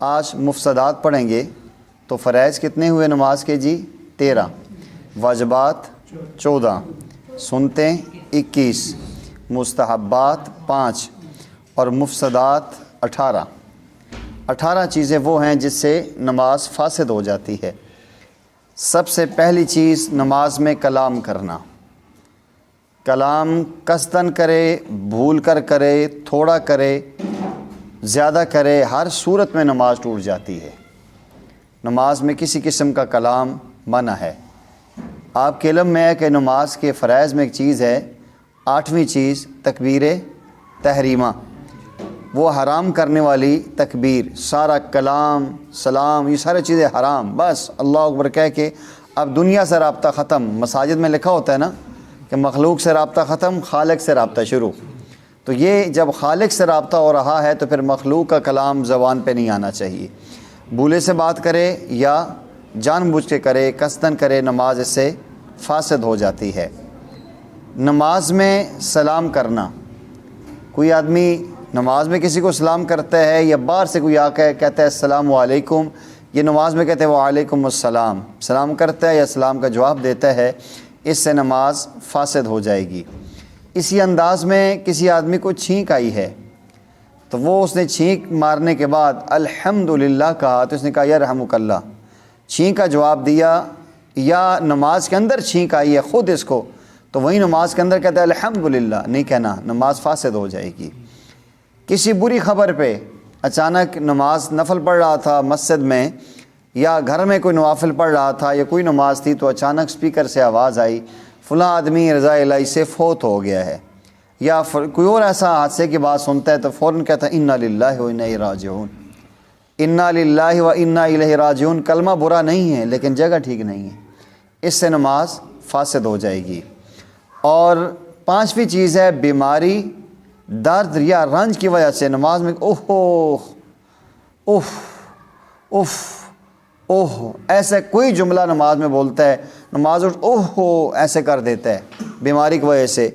آج مفسدات پڑھیں گے تو فرائض کتنے ہوئے نماز کے جی؟ 13، واجبات 14، سنتیں 21، مستحبات 5 اور مفسدات 18۔ 18 چیزیں وہ ہیں جس سے نماز فاسد ہو جاتی ہے۔ سب سے پہلی چیز نماز میں کلام کرنا۔ کلام قصدن کرے، بھول کر کرے، تھوڑا کرے، زیادہ کرے، ہر صورت میں نماز ٹوٹ جاتی ہے۔ نماز میں کسی قسم کا کلام منع ہے۔ آپ کے علم میں ہے کہ نماز کے فرائض میں ایک چیز ہے، 8ویں چیز تکبیر تحریمہ، وہ حرام کرنے والی تکبیر، سارا کلام، سلام، یہ ساری چیزیں حرام، بس اللہ اکبر کہہ کے اب دنیا سے رابطہ ختم۔ مساجد میں لکھا ہوتا ہے نا کہ مخلوق سے رابطہ ختم، خالق سے رابطہ شروع۔ تو یہ جب خالق سے رابطہ ہو رہا ہے تو پھر مخلوق کا کلام زبان پہ نہیں آنا چاہیے۔ بھولے سے بات کرے یا جان بوجھ کے کرے، قصدن کرے، نماز اس سے فاسد ہو جاتی ہے۔ نماز میں سلام کرنا، کوئی آدمی نماز میں کسی کو سلام کرتا ہے یا باہر سے کوئی آ کے کہتا ہے السلام علیکم، یہ نماز میں کہتے ہیں وعلیکم السلام، سلام کرتا ہے یا سلام کا جواب دیتا ہے، اس سے نماز فاسد ہو جائے گی۔ اسی انداز میں کسی آدمی کو چھینک آئی ہے تو وہ اس نے چھینک مارنے کے بعد الحمدللہ کہا تو اس نے کہا یرحمک اللہ، چھینک کا جواب دیا، یا نماز کے اندر چھینک آئی ہے خود اس کو تو وہی نماز کے اندر کہتا ہے الحمدللہ نہیں کہنا، نماز فاسد ہو جائے گی۔ کسی بری خبر پہ اچانک نماز نفل پڑھ رہا تھا مسجد میں یا گھر میں کوئی نوافل پڑھ رہا تھا یا کوئی نماز تھی تو اچانک سپیکر سے آواز آئی فلاں آدمی رضا الہی سے فوت ہو گیا ہے، یا کوئی اور ایسا حادثے کی بات سنتا ہے تو فوراً کہتا ہے انا للہ و انا الیہ راجعون۔ انا للہ و انا الیہ راجعون کلمہ برا نہیں ہے لیکن جگہ ٹھیک نہیں ہے، اس سے نماز فاسد ہو جائے گی۔ اور 5ویں چیز ہے بیماری، درد یا رنج کی وجہ سے نماز میں ایسے کوئی جملہ نماز میں بولتا ہے، نماز ایسے کر دیتا ہے بیماری کی وجہ سے،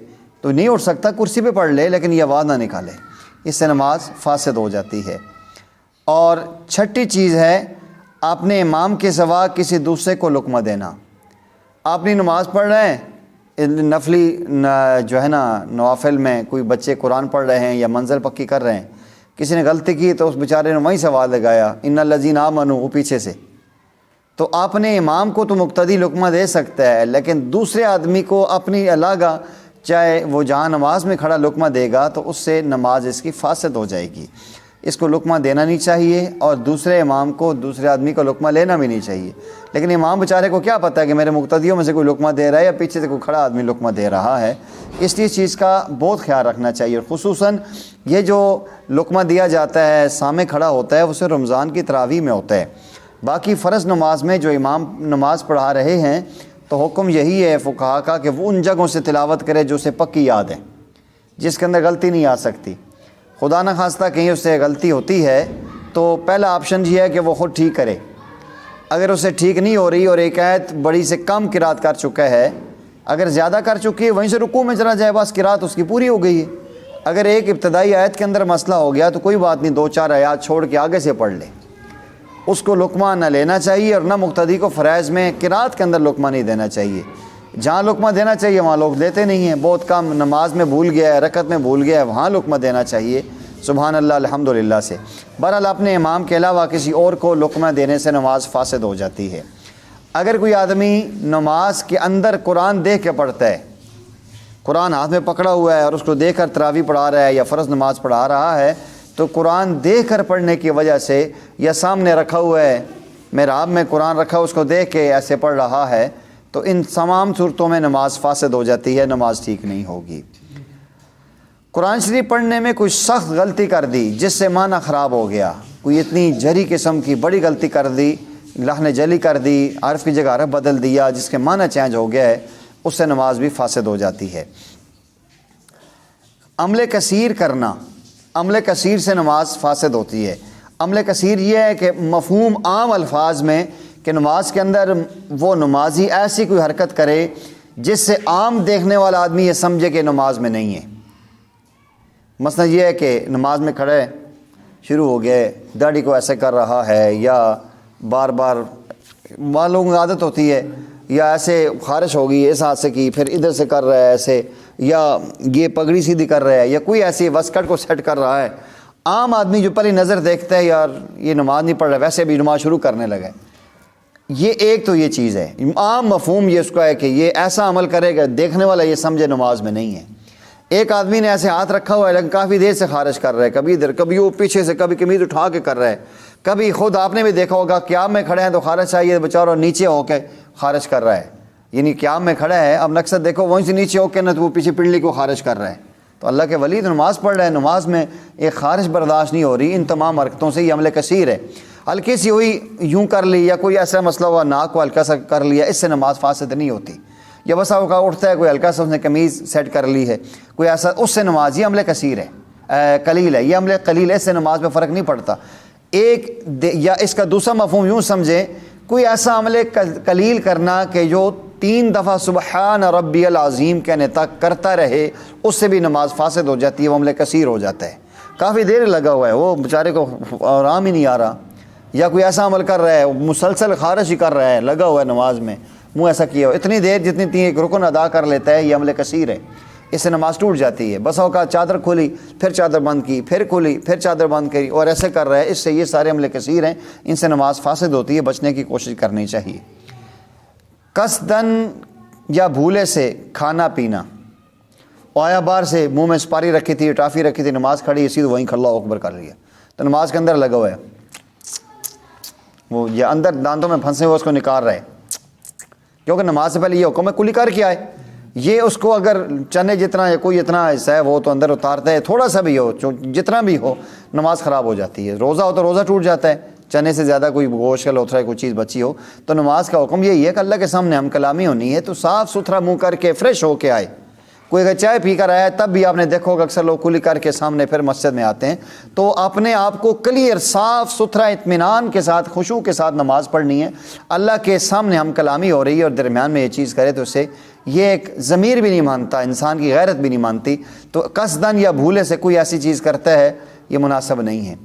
تو نہیں اٹھ سکتا، کرسی پہ پڑھ لے لیکن یہ آواز نہ نکالے، اس سے نماز فاسد ہو جاتی ہے۔ اور 6ٹھی چیز ہے اپنے امام کے سوا کسی دوسرے کو لقمہ دینا۔ آپ نے نماز پڑھ رہے ہیں، نفلی جو ہے نا نوافل میں کوئی بچے قرآن پڑھ رہے ہیں یا منزل پکی کر رہے ہیں، کسی نے غلطی کی تو اس بیچارے نے وہیں سوال لگایا ان الذین آمنوا، وہ پیچھے سے، تو آپ نے امام کو تو مقتدی لقمہ دے سکتا ہے لیکن دوسرے آدمی کو اپنی علاقہ چاہے وہ جہاں نماز میں کھڑا لقمہ دے گا تو اس سے نماز اس کی فاسد ہو جائے گی۔ اس کو لقمہ دینا نہیں چاہیے اور دوسرے امام کو دوسرے آدمی کو لقمہ لینا بھی نہیں چاہیے، لیکن امام بیچارے کو کیا پتہ ہے کہ میرے مقتدیوں میں سے کوئی لقمہ دے رہا ہے یا پیچھے سے کوئی کھڑا آدمی لقمہ دے رہا ہے، اس لیے چیز کا بہت خیال رکھنا چاہیے۔ اور خصوصاً یہ جو لقمہ دیا جاتا ہے سامنے کھڑا ہوتا ہے وہ صرف رمضان کی تراویح میں ہوتا ہے، باقی فرض نماز میں جو امام نماز پڑھا رہے ہیں تو حکم یہی ہے فقہا کا کہ وہ ان جگہوں سے تلاوت کرے جو اسے پکی یاد ہے، جس کے اندر غلطی نہیں آ سکتی۔ خدا نہ خواستہ کہیں اس سے غلطی ہوتی ہے تو پہلا آپشن یہ ہے کہ وہ خود ٹھیک کرے، اگر اسے ٹھیک نہیں ہو رہی اور ایک آیت بڑی سے کم قرات کر چکا ہے، اگر زیادہ کر چکی ہے وہیں سے رکوع میں چلا جائے، بس قرات اس کی پوری ہو گئی ہے۔ اگر ایک ابتدائی آیت کے اندر مسئلہ ہو گیا تو کوئی بات نہیں، 2-4 آیات چھوڑ کے آگے سے پڑھ لے، اس کو لقمہ نہ لینا چاہیے اور نہ مقتدی کو فرائض میں قرات کے اندر لقمہ نہیں دینا چاہیے۔ جہاں لقمہ دینا چاہیے وہاں لوگ دیتے نہیں ہیں، بہت کم، نماز میں بھول گیا ہے، رکعت میں بھول گیا ہے، وہاں لقمہ دینا چاہیے سبحان اللہ الحمدللہ سے۔ بہرحال اپنے امام کے علاوہ کسی اور کو لقمہ دینے سے نماز فاسد ہو جاتی ہے۔ اگر کوئی آدمی نماز کے اندر قرآن دیکھ کے پڑھتا ہے، قرآن ہاتھ میں پکڑا ہوا ہے اور اس کو دیکھ کر تراویح پڑھا رہا ہے یا فرض نماز پڑھا رہا ہے، تو قرآن دیکھ کر پڑھنے کی وجہ سے یا سامنے رکھا ہوا ہے محراب میں قرآن رکھا اس کو دیکھ کے ایسے پڑھ رہا ہے تو ان تمام صورتوں میں نماز فاسد ہو جاتی ہے، نماز ٹھیک نہیں ہوگی۔ قرآن شریف پڑھنے میں کوئی سخت غلطی کر دی جس سے معنی خراب ہو گیا، کوئی اتنی جری قسم کی بڑی غلطی کر دی، لحن جلی کر دی، حرف کی جگہ حرف بدل دیا جس کے معنی چینج ہو گیا ہے، اس سے نماز بھی فاسد ہو جاتی ہے۔ عمل کثیر کرنا، عمل کثیر سے نماز فاسد ہوتی ہے۔ عمل کثیر یہ ہے کہ مفہوم عام الفاظ میں کہ نماز کے اندر وہ نمازی ایسی کوئی حرکت کرے جس سے عام دیکھنے والا آدمی یہ سمجھے کہ نماز میں نہیں ہے۔ مثلا یہ ہے کہ نماز میں کھڑے شروع ہو گئے، داڑھی کو ایسے کر رہا ہے، یا بار بار لوگوں کی عادت ہوتی ہے، یا ایسے خارش ہوگی اس ہاتھ سے کی پھر ادھر سے کر رہا ہے ایسے، یا یہ پگڑی سیدھی کر رہا ہے، یا کوئی ایسی وسکٹ کو سیٹ کر رہا ہے، عام آدمی جو پہلی نظر دیکھتا ہے یار یہ نماز نہیں پڑھ رہا، ویسے بھی نماز شروع کرنے لگا ہے۔ یہ ایک تو یہ چیز ہے، عام مفہوم یہ اس کا ہے کہ یہ ایسا عمل کرے گا دیکھنے والا یہ سمجھے نماز میں نہیں ہے۔ ایک آدمی نے ایسے ہاتھ رکھا ہوا ہے لیکن کافی دیر سے خارج کر رہا ہے، کبھی ادھر کبھی وہ پیچھے سے، کبھی قمیض اٹھا کے کر رہا ہے، کبھی خود آپ نے بھی دیکھا ہوگا قیام میں کھڑے ہیں تو خارج چاہیے، بیچارہ نیچے ہو کے خارج کر رہا ہے، یعنی قیام میں کھڑا ہے، اب مقصد دیکھو وہیں سے نیچے ہو کے نہ تو وہ پیچھے پنڈلی کو خارج کر رہا ہے۔ تو اللہ کے ولی تو نماز پڑھ رہے ہیں، نماز میں ایک خارج برداشت نہیں ہو رہی، ان تمام حرکتوں سے یہ عمل کثیر ہے۔ ہلکی سی ہوئی یوں کر لی، یا کوئی ایسا مسئلہ ہوا ناک کو ہلکا سا کر لیا، اس سے نماز فاسد نہیں ہوتی۔ یا بس اوقات اٹھتا ہے کوئی ہلکا سا اس نے قمیض سیٹ کر لی ہے کوئی ایسا، اس سے نماز، یہ عمل کثیر ہے، قلیل ہے، یہ عمل قلیل ہے، اس سے نماز میں فرق نہیں پڑتا۔ یا اس کا دوسرا مفہوم یوں سمجھے، کوئی ایسا عمل قلیل کرنا کہ جو 3 دفعہ سبحان ربی العظیم کہنے تک کرتا رہے، اس سے بھی نماز فاسد ہو جاتی ہے، وہ عمل کثیر ہو جاتا ہے۔ کافی دیر لگا ہوا ہے، وہ بیچارے کو آرام ہی نہیں آ رہا، یا کوئی ایسا عمل کر رہا ہے مسلسل خارج ہی کر رہا ہے، لگا ہوا ہے نماز میں، منہ ایسا کیا ہو اتنی دیر جتنی ایک رکن ادا کر لیتا ہے، یہ عمل کثیر ہے، اس سے نماز ٹوٹ جاتی ہے۔ بس اوقات چادر کھولی پھر چادر بند کی، پھر کھولی پھر چادر بند کری، اور ایسے کر رہا ہے، اس سے یہ سارے عمل کثیر ہیں، ان سے نماز فاسد ہوتی ہے، بچنے کی کوشش کرنی چاہیے۔ قصدن یا بھولے سے کھانا پینا، آیا بار سے منہ میں سپاری رکھی تھی، ٹافی رکھی تھی، نماز کھڑی اسی تو وہیں اللہ اکبر کر لیا، تو نماز کے اندر لگا ہوا ہے، وہ یہ اندر دانتوں میں پھنسے ہوئے اس کو نکال رہے، کیونکہ نماز سے پہلے یہ حکم ہے کلی کر کے آئے۔ یہ اس کو اگر چنے جتنا یا کوئی اتنا حصہ ہے وہ تو اندر اتارتا ہے، تھوڑا سا بھی ہو جتنا بھی ہو نماز خراب ہو جاتی ہے۔ روزہ ہو تو روزہ ٹوٹ جاتا ہے، چنے سے زیادہ کوئی گوشت کا لوتھڑا کوئی چیز بچی ہو تو نماز کا حکم یہی ہے کہ اللہ کے سامنے ہم کلامی ہونی ہے تو صاف ستھرا منہ کر کے فریش ہو کے آئے۔ کوئی اگر چائے پی کر آیا تب بھی آپ نے دیکھو کہ اکثر لوگ کلی کر کے سامنے پھر مسجد میں آتے ہیں، تو اپنے آپ کو کلیئر صاف ستھرا اطمینان کے ساتھ خشوع کے ساتھ نماز پڑھنی ہے۔ اللہ کے سامنے ہم کلامی ہو رہی ہے اور درمیان میں یہ چیز کرے تو اسے یہ ایک ضمیر بھی نہیں مانتا، انسان کی غیرت بھی نہیں مانتی، تو قصدن یا بھولے سے کوئی ایسی چیز کرتا ہے یہ مناسب نہیں ہے۔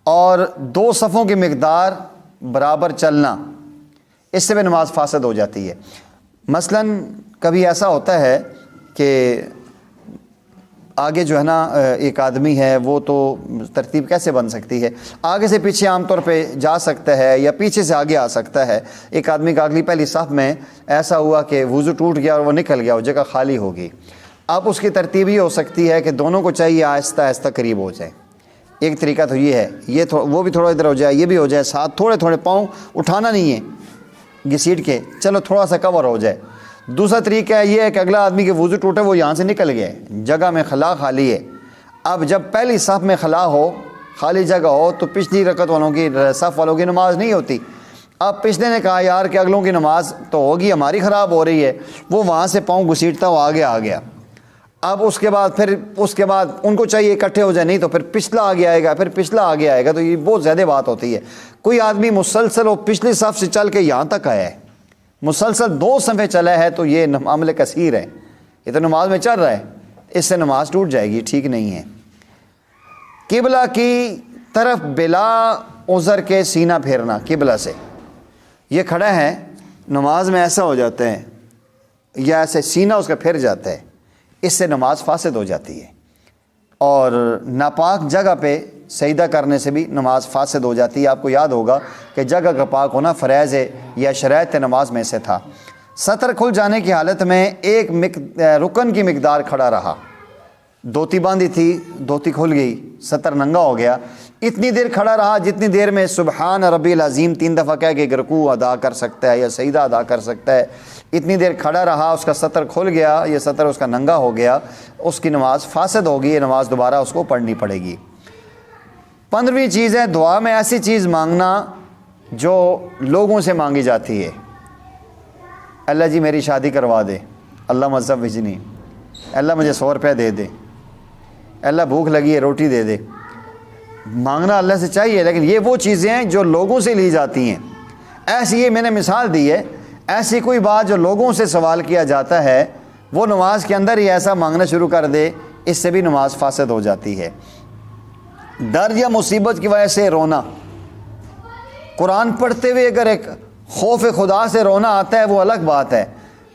اور 2 صفوں کی مقدار برابر چلنا، اس سے بھی نماز فاسد ہو جاتی ہے۔ مثلا کبھی ایسا ہوتا ہے کہ آگے جو ہے نا ایک آدمی ہے وہ تو ترتیب کیسے بن سکتی ہے، آگے سے پیچھے عام طور پہ جا سکتا ہے یا پیچھے سے آگے آ سکتا ہے۔ ایک آدمی کا اگلی پہلی صف میں ایسا ہوا کہ وضو ٹوٹ گیا اور وہ نکل گیا، وہ جگہ خالی ہو گئی۔ اب اس کی ترتیب یہ ہو سکتی ہے کہ دونوں کو چاہیے آہستہ آہستہ قریب ہو جائے۔ ایک طریقہ تو یہ ہے، یہ وہ بھی تھوڑا ادھر ہو جائے، یہ بھی ہو جائے، ساتھ تھوڑے تھوڑے پاؤں اٹھانا نہیں ہے گھسیٹ کے، چلو تھوڑا سا کور ہو جائے۔ دوسرا طریقہ یہ ہے کہ اگلا آدمی کے وضو ٹوٹے، وہ یہاں سے نکل گیا ہے، جگہ میں خلا خالی ہے۔ اب جب پہلی صف میں خلا ہو، خالی جگہ ہو، تو پچھلی رکعت والوں کی صف والوں کی نماز نہیں ہوتی۔ اب پچھلے نے کہا یار کہ اگلوں کی نماز تو ہوگی، ہماری خراب ہو رہی ہے، وہ وہاں سے پاؤں گھسیٹتا وہ آگے آ گیا۔ اب اس کے بعد ان کو چاہیے اکٹھے ہو جائے، نہیں تو پھر پچھلا آگے آئے گا، پھر پچھلا آگے آئے گا، تو یہ بہت زیادہ بات ہوتی ہے۔ کوئی آدمی مسلسل وہ پچھلی صف سے چل کے یہاں تک آیا ہے، مسلسل 2 صفیں چلا ہے، تو یہ عمل کثیر ہے، یہ تو نماز میں چل رہا ہے، اس سے نماز ٹوٹ جائے گی، ٹھیک نہیں ہے۔ قبلہ کی طرف بلا عذر کے سینہ پھیرنا، قبلہ سے یہ کھڑا ہے نماز میں ایسا ہو جاتا ہے یا ایسے سینہ اس کا پھر جاتا ہے، اس سے نماز فاسد ہو جاتی ہے۔ اور ناپاک جگہ پہ سجدہ کرنے سے بھی نماز فاسد ہو جاتی ہے۔ آپ کو یاد ہوگا کہ جگہ کا پاک ہونا فرائض یا شرائط نماز میں سے تھا۔ سطر کھل جانے کی حالت میں ایک رکن کی مقدار کھڑا رہا، دھوتی باندھی تھی، دھوتی کھل گئی، سطر ننگا ہو گیا، اتنی دیر کھڑا رہا جتنی دیر میں سبحان ربی العظیم 3 دفعہ کہہ کے رکوع ادا کر سکتا ہے یا سجدہ ادا کر سکتا ہے، اتنی دیر کھڑا رہا، اس کا سطر کھل گیا، یہ سطر اس کا ننگا ہو گیا، اس کی نماز فاسد ہوگی، یہ نماز دوبارہ اس کو پڑھنی پڑے گی۔ 15ویں چیز ہے دعا میں ایسی چیز مانگنا جو لوگوں سے مانگی جاتی ہے۔ اللہ جی میری شادی کروا دے، اللہ مذہب بھجنی، اللہ مجھے 100 روپے دے دے، اللہ بھوک لگی ہے روٹی دے دے۔ مانگنا اللہ سے چاہیے، لیکن یہ وہ چیزیں ہیں جو لوگوں سے لی جاتی ہیں۔ ایسی یہ میں نے مثال دی ہے، ایسی کوئی بات جو لوگوں سے سوال کیا جاتا ہے وہ نماز کے اندر ہی ایسا مانگنا شروع کر دے، اس سے بھی نماز فاسد ہو جاتی ہے۔ ڈر یا مصیبت کی وجہ سے رونا، قرآن پڑھتے ہوئے اگر ایک خوف خدا سے رونا آتا ہے وہ الگ بات ہے،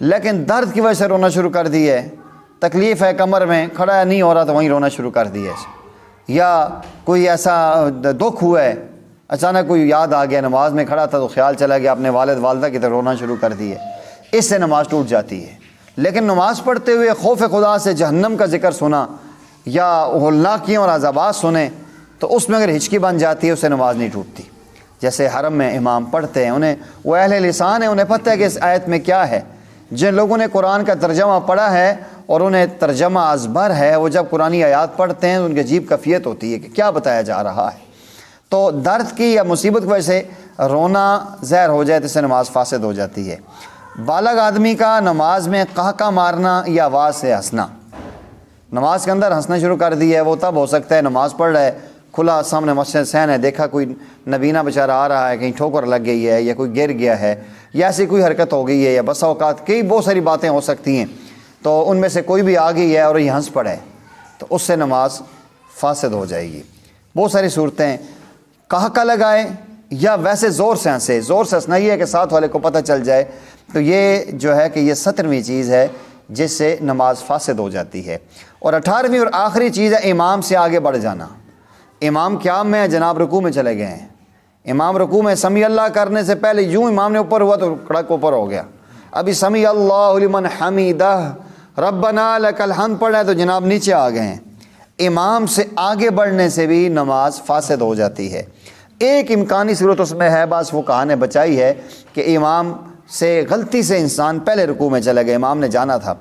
لیکن درد کی وجہ سے رونا شروع کر دی ہے، تکلیف ہے کمر میں، کھڑا نہیں ہو رہا تو وہیں رونا شروع کر دیا ہے، یا کوئی ایسا دکھ ہوا ہے، اچانک کوئی یاد آ گیا، نماز میں کھڑا تھا تو خیال چلا گیا اپنے والد والدہ کی طرف رونا شروع کر دی ہے، اس سے نماز ٹوٹ جاتی ہے۔ لیکن نماز پڑھتے ہوئے خوف خدا سے جہنم کا ذکر سنا یا ہولناکیوں اور عذابات سنیں تو اس میں اگر ہچکی بن جاتی ہے اس سے نماز نہیں ٹوٹتی۔ جیسے حرم میں امام پڑھتے ہیں، انہیں وہ اہل لسان ہیں، انہیں پتہ ہے کہ اس آیت میں کیا ہے۔ جن لوگوں نے قرآن کا ترجمہ پڑھا ہے اور انہیں ترجمہ ازبر ہے، وہ جب قرآنی آیات پڑھتے ہیں تو ان کی عجیب کیفیت ہوتی ہے کہ کیا بتایا جا رہا ہے۔ تو درد کی یا مصیبت کی وجہ سے رونا زہر ہو جائے تو اس سے نماز فاسد ہو جاتی ہے۔ بالغ آدمی کا نماز میں قہقہ مارنا یا آواز سے ہنسنا، نماز کے اندر ہنسنا شروع کر دی ہے، وہ تب ہو سکتا ہے نماز پڑھ رہا ہے، کھلا سامنے مسجد سین ہے، دیکھا کوئی نبینہ بیچارہ آ رہا ہے، کہیں ٹھوکر لگ گئی ہے یا کوئی گر گیا ہے یا ایسی کوئی حرکت ہو گئی ہے، یا بسا اوقات کئی بہت ساری باتیں ہو سکتی ہیں، تو ان میں سے کوئی بھی آ گئی ہے اور یہ ہنس پڑے تو اس سے نماز فاسد ہو جائے گی۔ بہت ساری صورتیں، قہقہ لگائے یا ویسے زور سے ہنسے، زور سے ہنسنا یہ ہے کہ ساتھ والے کو پتہ چل جائے، تو یہ جو ہے کہ یہ 17ویں چیز ہے جس سے نماز فاسد ہو جاتی ہے۔ اور 18ویں اور آخری چیز ہے امام سے آگے بڑھ جانا۔ امام قیام میں جناب رکوع میں چلے گئے ہیں، امام رکوع میں سمیع اللہ کرنے سے پہلے یوں امام نے اوپر ہوا تو کڑک اوپر ہو گیا، ابھی سمیع اللہ لمن حمیدہ ربنا لک الحمد پڑھ رہے ہیں تو جناب نیچے آ گئے ہیں۔ امام سے آگے بڑھنے سے بھی نماز فاسد ہو جاتی ہے۔ ایک امکانی صورت اس میں ہے، بعض فقہاء نے بچائی ہے، کہ امام سے غلطی سے انسان پہلے رکوع میں چلا گیا، امام نے جانا تھا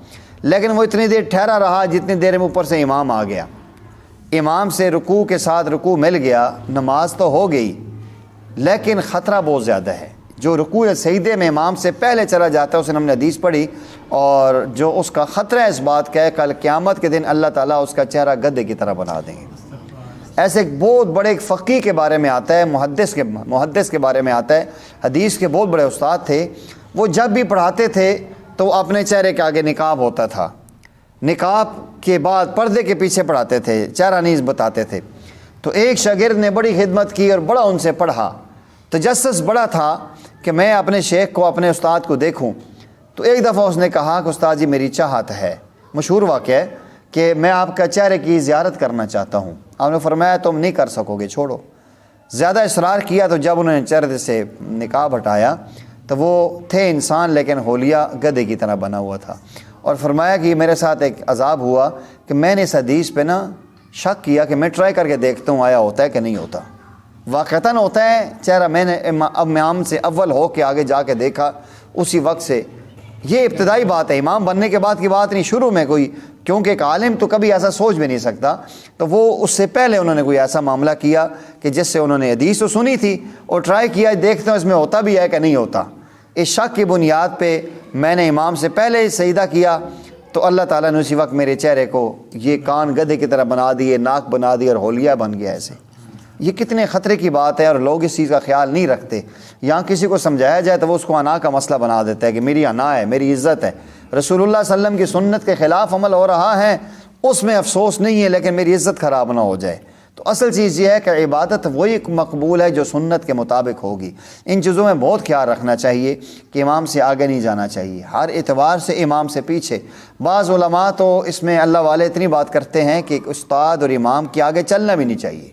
لیکن وہ اتنی دیر ٹھہرا رہا جتنی دیر میں اوپر سے امام آ گیا، امام سے رکوع کے ساتھ رکوع مل گیا، نماز تو ہو گئی لیکن خطرہ بہت زیادہ ہے۔ جو رکوع یا سجدے میں امام سے پہلے چلا جاتا ہے، اس نے ہم نے حدیث پڑھی، اور جو اس کا خطرہ ہے اس بات کا ہے کل قیامت کے دن اللہ تعالیٰ اس کا چہرہ گدھے کی طرح بنا دیں گے۔ ایسے ایک بہت بڑے ایک فقیہ کے بارے میں آتا ہے، محدث کے بارے میں آتا ہے، حدیث کے بہت بڑے استاد تھے، وہ جب بھی پڑھاتے تھے تو وہ اپنے چہرے کے آگے نقاب ہوتا تھا، نقاب کے بعد پردے کے پیچھے پڑھاتے تھے، چہرہ نہیں بتاتے تھے۔ تو ایک شاگرد نے بڑی خدمت کی اور بڑا ان سے پڑھا، تجسس بڑا تھا کہ میں اپنے شیخ کو، اپنے استاد کو دیکھوں۔ تو ایک دفعہ اس نے کہا کہ استاد جی میری چاہت ہے، مشہور واقعہ ہے، کہ میں آپ کا چہرے کی زیارت کرنا چاہتا ہوں۔ آپ نے فرمایا تم نہیں کر سکو گے، چھوڑو۔ زیادہ اصرار کیا تو جب انہوں نے چہرے سے نقاب ہٹایا تو وہ تھے انسان لیکن حولیہ گدھے کی طرح بنا ہوا تھا، اور فرمایا کہ میرے ساتھ ایک عذاب ہوا کہ میں نے اس حدیث پہ شک کیا کہ میں ٹرائی کر کے دیکھتا ہوں آیا ہوتا ہے کہ نہیں ہوتا۔ واقعتاً ہوتا ہے چہرہ، میں نے امام سے اول ہو کے آگے جا کے دیکھا، اسی وقت سے یہ ابتدائی بات ہے، امام بننے کے بعد کی بات نہیں، شروع میں کوئی، کیونکہ ایک عالم تو کبھی ایسا سوچ بھی نہیں سکتا، تو وہ اس سے پہلے انہوں نے کوئی ایسا معاملہ کیا کہ جس سے انہوں نے حدیث تو سنی تھی اور ٹرائی کیا، دیکھتے ہیں اس میں ہوتا بھی ہے کہ نہیں ہوتا۔ اس شک کی بنیاد پہ میں نے امام سے پہلے سجدہ کیا تو اللہ تعالیٰ نے اسی وقت میرے چہرے کو یہ کان گدھے کی طرح بنا دیے، ناک بنا دی اور حولیہ بن گیا ایسے۔ یہ کتنے خطرے کی بات ہے اور لوگ اس چیز کا خیال نہیں رکھتے۔ یہاں کسی کو سمجھایا جائے تو وہ اس کو انا کا مسئلہ بنا دیتا ہے کہ میری انا ہے، میری عزت ہے، رسول اللہ صلی اللہ علیہ وسلم کی سنت کے خلاف عمل ہو رہا ہے اس میں افسوس نہیں ہے لیکن میری عزت خراب نہ ہو جائے۔ تو اصل چیز یہ ہے کہ عبادت وہی مقبول ہے جو سنت کے مطابق ہوگی۔ ان چیزوں میں بہت خیال رکھنا چاہیے کہ امام سے آگے نہیں جانا چاہیے، ہر اعتبار سے امام سے پیچھے۔ بعض علماء تو اس میں اللہ والے اتنی بات کرتے ہیں کہ استاد اور امام کے آگے چلنا بھی نہیں چاہیے،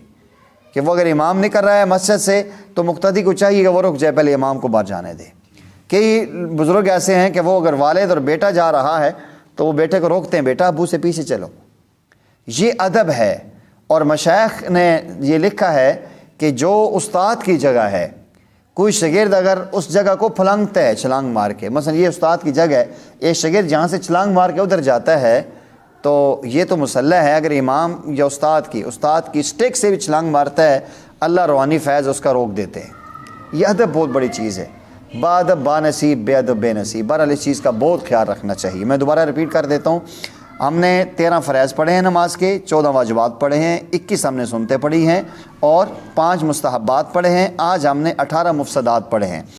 کہ وہ اگر امام نہیں کر رہا ہے مسجد سے تو مقتدی کو چاہیے کہ وہ رک جائے، پہلے امام کو باہر جانے دے۔ کئی بزرگ ایسے ہیں کہ وہ اگر والد اور بیٹا جا رہا ہے تو وہ بیٹے کو روکتے ہیں، بیٹا ابو سے پیچھے چلو۔ یہ ادب ہے، اور مشائخ نے یہ لکھا ہے کہ جو استاد کی جگہ ہے، کوئی شاگرد اگر اس جگہ کو پھلانگتا ہے چھلانگ مار کے، مثلا یہ استاد کی جگہ ہے، ایک شاگرد جہاں سے چھلانگ مار کے ادھر جاتا ہے تو یہ تو مسلح ہے، اگر امام یا استاد کی اسٹیک سے بھی چھلانگ مارتا ہے اللہ روحانی فیض اس کا روک دیتے ہیں۔ یہ ادب بہت بڑی چیز ہے، با ادب با نصیب، بے ادب بے نصیب۔ بہرحال اس چیز کا بہت خیال رکھنا چاہیے۔ میں دوبارہ ریپیٹ کر دیتا ہوں، ہم نے 13 فرائض پڑھے ہیں نماز کے، 14 واجبات پڑھے ہیں، 21 ہم نے سنتیں پڑھی ہیں اور 5 مستحبات پڑھے ہیں۔ آج ہم نے 18 مفسدات پڑھے ہیں۔